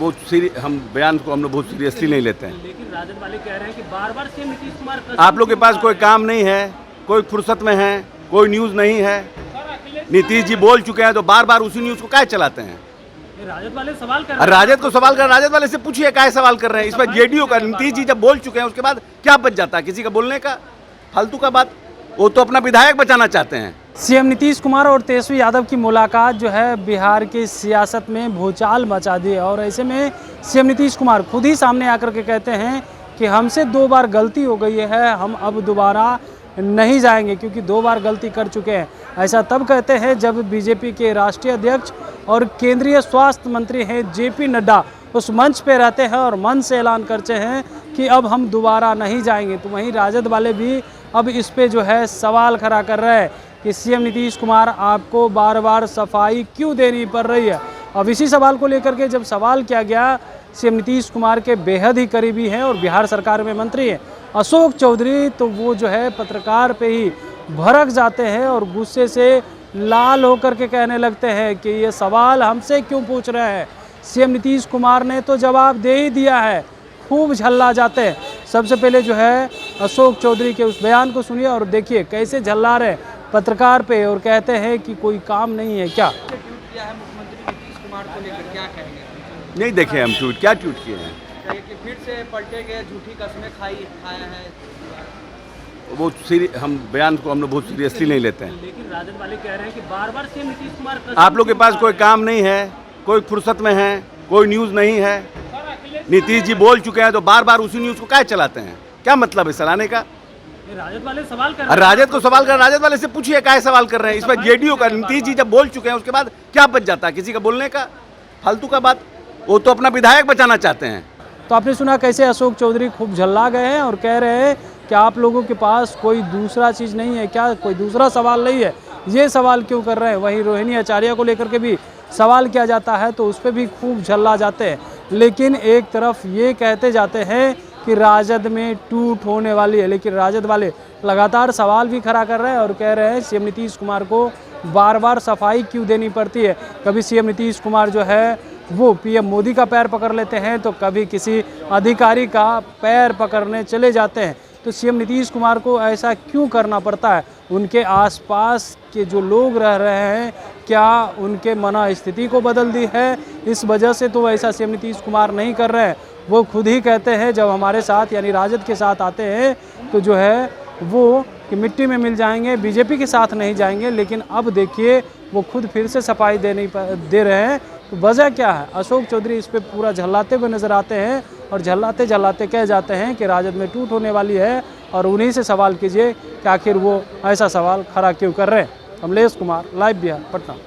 हम बयान को हम लोग बहुत सीरियसली नहीं लेते हैं। लेकिन राजद वाले कह रहे हैं कि बार-बार सीएम नीतीश कुमार आप लोग के पास कोई काम नहीं है, कोई फुर्सत में है, कोई न्यूज़ नहीं है। नीतीश जी बोल चुके हैं तो बार बार उसी न्यूज़ को काहे चलाते हैं? राजद वाले सवाल कर रहे हैं। राजद को सवाल कर, राजद वाले से पूछिए काहे सवाल कर रहे हैं। इस पर जेडीयू का, नीतीश जी जब बोल चुके हैं उसके बाद क्या बच जाता है किसी का बोलने का? फालतू का बात। वो तो अपना विधायक बचाना चाहते हैं। सीएम नीतीश कुमार और तेजस्वी यादव की मुलाकात जो है बिहार की सियासत में भूचाल मचा दी है और ऐसे में सीएम नीतीश कुमार खुद ही सामने आकर के कहते हैं कि हमसे 2 बार गलती हो गई है, हम अब दोबारा नहीं जाएंगे क्योंकि 2 बार गलती कर चुके हैं। ऐसा तब कहते हैं जब बीजेपी के राष्ट्रीय अध्यक्ष और केंद्रीय स्वास्थ्य मंत्री हैं जेपी नड्डा उस मंच पे रहते हैं और मंच से ऐलान करते हैं कि अब हम दोबारा नहीं जाएंगे। तो वहीं राजद वाले भी अब इस पे जो है सवाल खड़ा कर रहे हैं कि सीएम नीतीश कुमार आपको बार बार सफाई क्यों देनी पड़ रही है। अब इसी सवाल को लेकर के जब सवाल किया गया, सीएम नीतीश कुमार के बेहद ही करीबी हैं और बिहार सरकार में मंत्री हैं अशोक चौधरी, तो वो जो है पत्रकार पे ही भड़क जाते हैं और गुस्से से लाल होकर के कहने लगते हैं कि ये सवाल हमसे क्यों पूछ रहे हैं। सीएम नीतीश कुमार ने तो जवाब दे ही दिया है, खूब झल्ला जाते हैं। सबसे पहले जो है अशोक चौधरी के उस बयान को सुनिए और देखिए कैसे झल्ला रहे पत्रकार पे और कहते हैं कि कोई काम नहीं है क्या। ट्वीट किया है मुख्यमंत्री नीतीश कुमार को लेकर, क्या कहेंगे? नहीं देखे हम ट्वीट, क्या ट्वीट किए हैं? कि फिर से पलटे गए, झूठी कस्में खाया है। हम बयान को हम लोग बहुत सीरियसली नहीं लेते हैं। लेकिन राजद वाले कह रहे हैं कि बार-बार सीएम नीतीश कुमार आप लोग के पास कोई काम नहीं है, कोई फुर्सत में है, कोई न्यूज़ नहीं है। नीतीश जी बोल चुके हैं तो बार बार उसी न्यूज़ को काहे चलाते हैं? क्या मतलब है चलाने का? राजद वाले सवाल कर रहे हैं। राजद को सवाल कर, राजद वाले से पूछिए काहे सवाल कर रहे हैं। इस पर जेडीयू का, नीतीश जी जब बोल चुके हैं उसके बाद क्या बच जाता है किसी का बोलने का? फालतू का बात। वो तो अपना विधायक बचाना चाहते हैं। तो आपने सुना कैसे अशोक चौधरी खूब झल्ला गए हैं और कह रहे हैं कि आप लोगों के पास कोई दूसरा चीज़ नहीं है क्या, कोई दूसरा सवाल नहीं है, ये सवाल क्यों कर रहे हैं। वहीं रोहिणी आचार्य को लेकर के भी सवाल किया जाता है तो उस पर भी खूब झल्ला जाते हैं। लेकिन एक तरफ ये कहते जाते हैं कि राजद में टूट होने वाली है, लेकिन राजद वाले लगातार सवाल भी खड़ा कर रहे हैं और कह रहे हैं सीएम नीतीश कुमार को बार बार सफाई क्यों देनी पड़ती है। कभी सीएम नीतीश कुमार जो है वो पीएम मोदी का पैर पकड़ लेते हैं तो कभी किसी अधिकारी का पैर पकड़ने चले जाते हैं। तो सीएम नीतीश कुमार को ऐसा क्यों करना पड़ता है? उनके आसपास के जो लोग रह रहे हैं क्या उनके मनस्थिति को बदल दी है? इस वजह से तो ऐसा सीएम नीतीश कुमार नहीं कर रहे हैं। वो खुद ही कहते हैं जब हमारे साथ यानी राजद के साथ आते हैं तो जो है वो कि मिट्टी में मिल जाएंगे, बीजेपी के साथ नहीं जाएंगे। लेकिन अब देखिए वो खुद फिर से सफाई दे रहे हैं। तो वजह क्या है? अशोक चौधरी इस पे पूरा झल्लाते हुए नजर आते हैं और झल्लाते झल्लाते कह जाते हैं कि राजद में टूट होने वाली है और उन्हीं से सवाल कीजिए कि आखिर वो ऐसा सवाल खड़ा क्यों कर रहे हैं। कमलेश कुमार, लाइव बिहार, पटना।